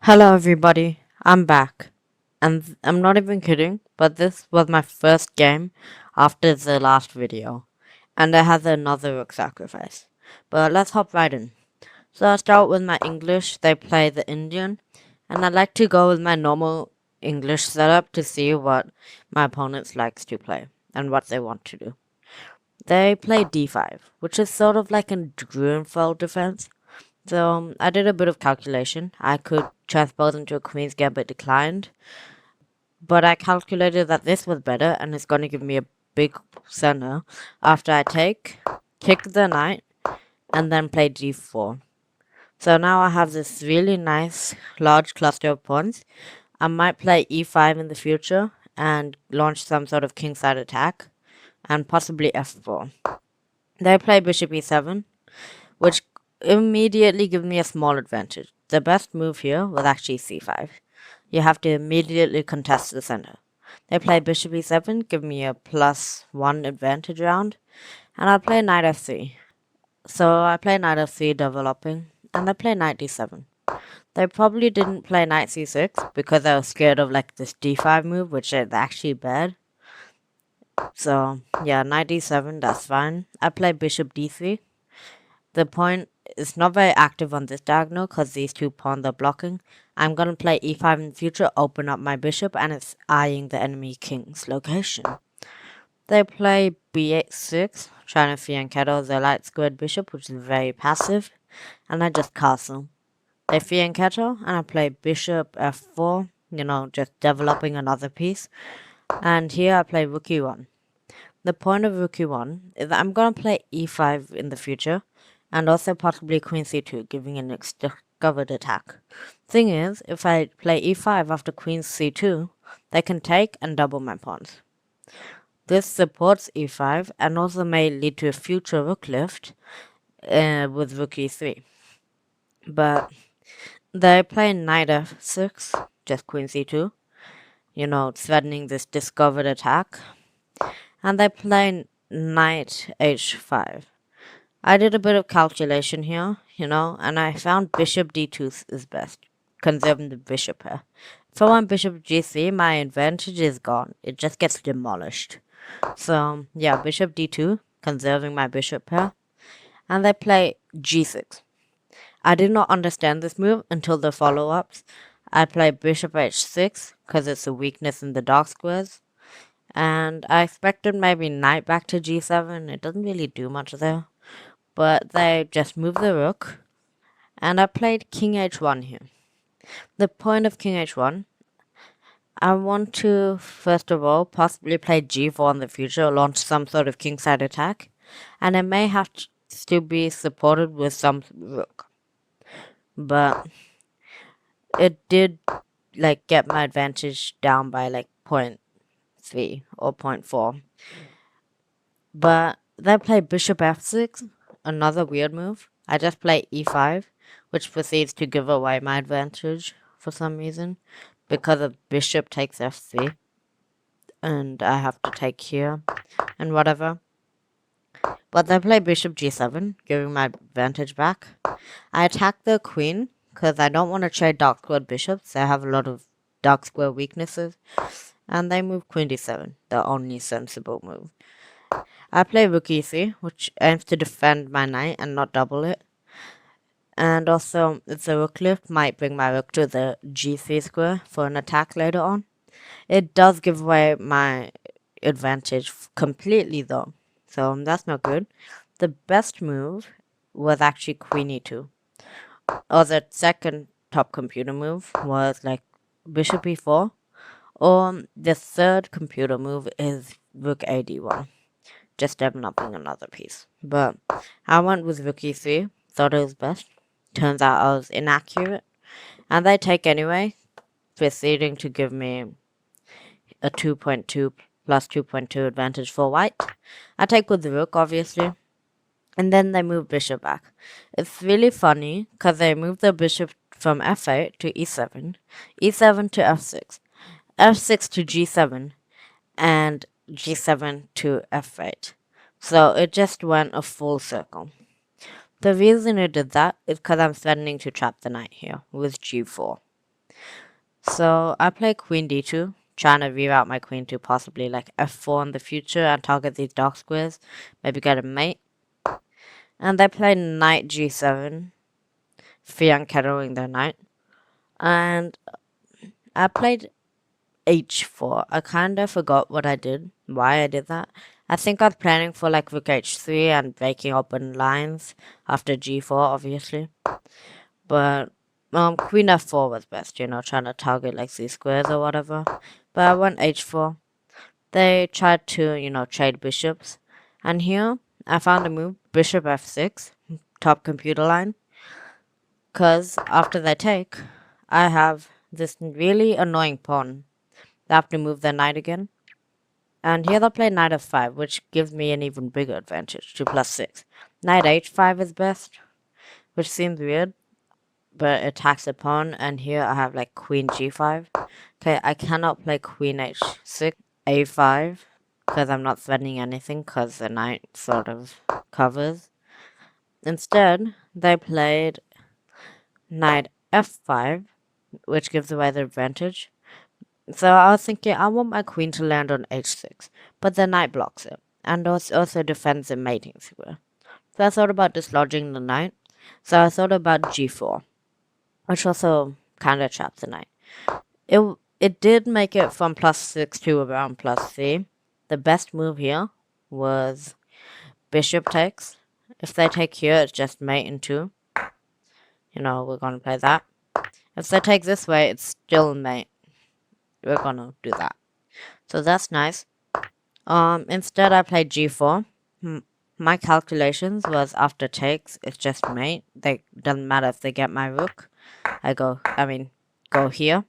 Hello everybody, I'm back. And I'm not even kidding, but this was my first game after the last video. And it has another Rook Sacrifice. But let's hop right in. So I'll start with my English, they play the Indian. And I like to go with my normal English setup to see what my opponents likes to play and what they want to do. They play d5, which is sort of like a Grunfeld defense. So I did a bit of calculation. I could transpose into a queen's gambit declined, but I calculated that this was better and it's going to give me a big center after I kick the knight, and then play d4. So now I have this really nice large cluster of pawns. I might play e5 in the future and launch some sort of kingside attack, and possibly f4. They play bishop e7, which immediately gives me a small advantage. The best move here was actually c5. You have to immediately contest the center. They play bishop e7, give me a +1 advantage round, and I'll play knight f3. So I play knight f3 developing, and they play knight d7. They probably didn't play knight c6 because they were scared of like this d5 move, which is actually bad. So yeah, knight d7, that's fine. I play bishop d3. The point is not very active on this diagonal because these two pawns are blocking. I'm going to play e5 in the future, open up my bishop, and it's eyeing the enemy king's location. They play b8-6, trying to fianchetto the light squared bishop, which is very passive, and I just castle. They fianchetto, and I play bishop f4, just developing another piece. And here I play rook e1. The point of rook e1 is that I'm going to play e5 in the future, and also possibly queen c2, giving an discovered attack. Thing is, if I play e5 after queen c2, they can take and double my pawns. This supports e5 and also may lead to a future rook lift with rook e3. But they play knight f6, just queen c2, threatening this discovered attack. And they play knight h5. I did a bit of calculation here, and I found bishop d2 is best, conserving the bishop here. If I want bishop g3, my advantage is gone. It just gets demolished. So, yeah, bishop d2, conserving my bishop here. And they play g6. I did not understand this move until the follow-ups. I play bishop h6, because it's a weakness in the dark squares. And I expected maybe knight back to g7. It doesn't really do much there. But they just moved the rook, and I played king h1 here. The point of king h1, I want to, first of all, possibly play g4 in the future, launch some sort of kingside attack, and it may have to be supported with some rook. But it did, get my advantage down by, 0.3 or 0.4. But they play bishop f6, another weird move. I just play e5, which proceeds to give away my advantage for some reason, because of bishop takes f3, and I have to take here, and whatever. But they play bishop g7, giving my advantage back. I attack the queen, because I don't want to trade dark squared bishops. They have a lot of dark square weaknesses. And they move queen d7, the only sensible move. I play rook e3, which aims to defend my knight and not double it. And also, if the rook lift might bring my rook to the g3 square for an attack later on. It does give away my advantage completely though, so that's not good. The best move was actually queen e2. Or the second top computer move was bishop e4. Or the third computer move is rook ad1. Just developing another piece. But I went with rook e3, thought it was best. Turns out I was inaccurate. And they take anyway, proceeding to give me a 2.2 plus 2.2 advantage for white. I take with the rook, obviously. And then they move bishop back. It's really funny, because they move the bishop from f8 to e7, e7 to f6, f6 to g7, and g7 to f8. So it just went a full circle. The reason it did that is because I'm threatening to trap the knight here with g4. So I play queen d2, trying to reroute my queen to possibly like f4 in the future and target these dark squares, maybe get a mate. And they play knight g7, fianchettoing their knight. And I played h4. I kind of forgot what I did, why I did that. I think I was planning for like rook h3 and breaking open lines after g4, obviously. But queen f4 was best, trying to target like z squares or whatever. But I went h4. They tried to, trade bishops. And here, I found a move, bishop f6, top computer line. Because after they take, I have this really annoying pawn. They have to move their knight again. And here they'll play knight f5, which gives me an even bigger advantage, 2 plus 6. Knight h5 is best, which seems weird, but it attacks the pawn, and here I have like queen g5. Okay, I cannot play queen h6, a5, because I'm not threatening anything, because the knight sort of covers. Instead, they played knight f5, which gives away the advantage. So I was thinking, I want my queen to land on h6, but the knight blocks it, and also defends the mating square. So I thought about dislodging the knight, so I thought about g4, which also kind of traps the knight. It did make it from +6 to around +3. The best move here was bishop takes. If they take here, it's just mate in 2. We're gonna play that. If they take this way, it's still mate. We're gonna do that. So that's nice. Instead I played g4. My calculations was after takes, it's just mate. They doesn't matter if they get my rook. Go here.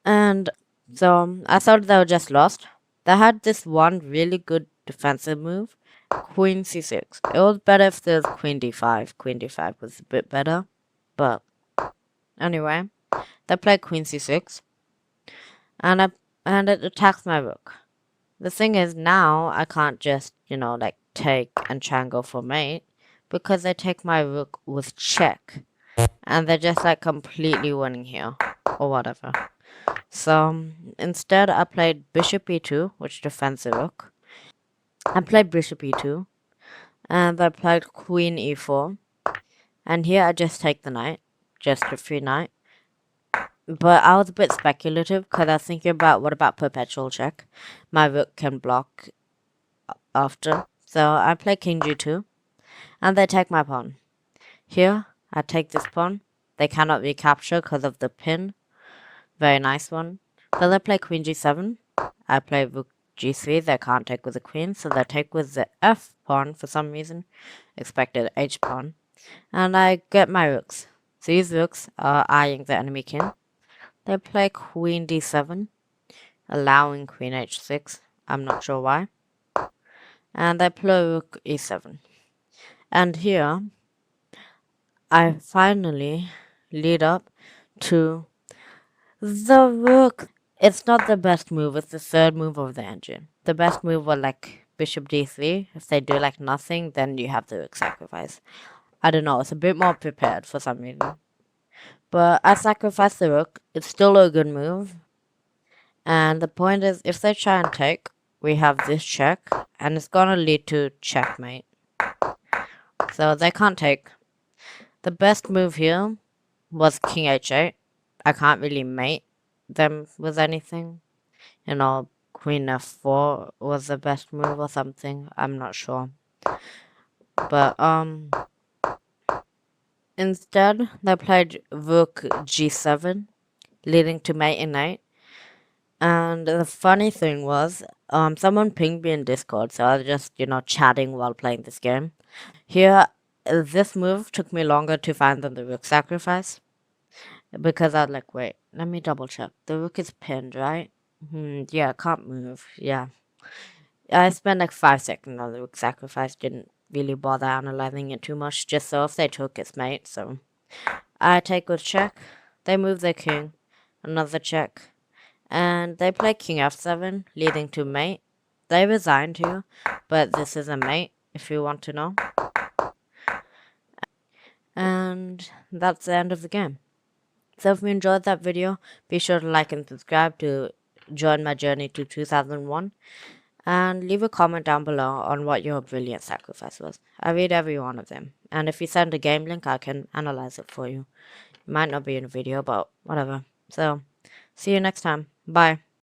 And so I thought they were just lost. They had this one really good defensive move, queen c6. It was better if there was queen d5. Queen d5 was a bit better. But anyway, they played queen c6. And it attacks my rook. The thing is, now I can't just, take and try and go for mate, because they take my rook with check. And they're just, completely winning here, or whatever. So, instead I played bishop e2, which defends the rook. I played bishop e2, and I played queen e4. And here I just take the knight, just a free knight. But I was a bit speculative, because I was thinking about, what about perpetual check? My rook can block after. So I play king g2, and they take my pawn. Here, I take this pawn. They cannot recapture because of the pin. Very nice one. So they play queen g7. I play rook g3. They can't take with the queen, so they take with the f pawn for some reason. Expected h pawn. And I get my rooks. These rooks are eyeing the enemy king. They play queen d7, allowing queen h6. I'm not sure why. And they play rook e7. And here, I finally lead up to the rook. It's not the best move, it's the third move of the engine. The best move was bishop d3. If they do nothing, then you have the rook sacrifice. I don't know, it's a bit more prepared for some reason. But I sacrificed the rook. It's still a good move. And the point is, if they try and take, we have this check, and it's gonna lead to checkmate. So they can't take. The best move here was king h8. I can't really mate them with anything. Queen f4 was the best move or something. I'm not sure. But, instead, they played rook g7, leading to mate in 8. And the funny thing was, someone pinged me in Discord, so I was just, chatting while playing this game. Here, this move took me longer to find than the rook sacrifice, because I was like, wait, let me double check. The rook is pinned, right? Yeah, I can't move. Yeah. I spent 5 seconds on the rook sacrifice, didn't really bother analyzing it too much, just so if they took its mate, so. I take with check, they move their king, another check, and they play king f7, leading to mate. They resigned here, but this is a mate, if you want to know. And that's the end of the game. So if you enjoyed that video, be sure to like and subscribe to join my journey to 2001. And leave a comment down below on what your brilliant sacrifice was. I read every one of them. And if you send a game link, I can analyze it for you. It might not be in a video, but whatever. So, see you next time. Bye.